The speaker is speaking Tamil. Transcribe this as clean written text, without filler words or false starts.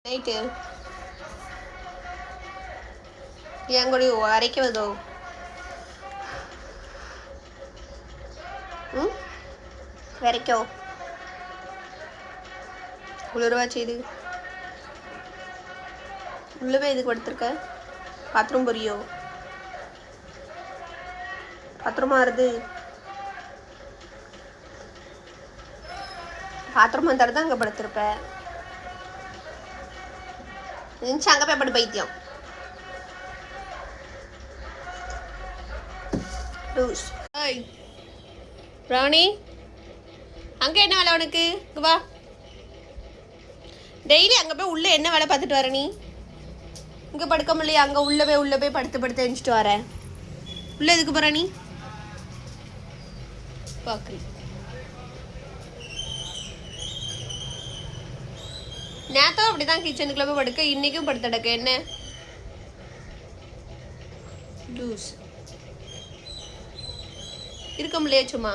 நைட்டு ஏன் கூட அரைக்கவதோ வரைக்கோ குளிர்வா செய்து உள்ளவே இதுக்கு படுத்திருக்க பாத்ரூம் பொரியோ பாத்ரூமா வருது பாத்ரூம் வந்தாரு தான் அங்கே படுத்திருப்ப நினச்சி அங்கே போய் படு பைத்தியம் ராணி அங்கே என்ன வேலை உனக்கு வா டெய்லி அங்கே போய் உள்ளே என்ன வேலை பார்த்துட்டு வர நீ இங்கே படுக்க முடியலையே அங்கே உள்ளே போய் படுத்து எழுந்துட்டு வரேன் உள்ளே எதுக்கு போகிற நீ பார்க்குறீ நேத்தம் அப்படிதான் கிச்சனுக்குள்ள போய் படுக்க இன்னைக்கும் படுத்தடக்க என்ன லூஸ் இருக்க முடியலையே சும்மா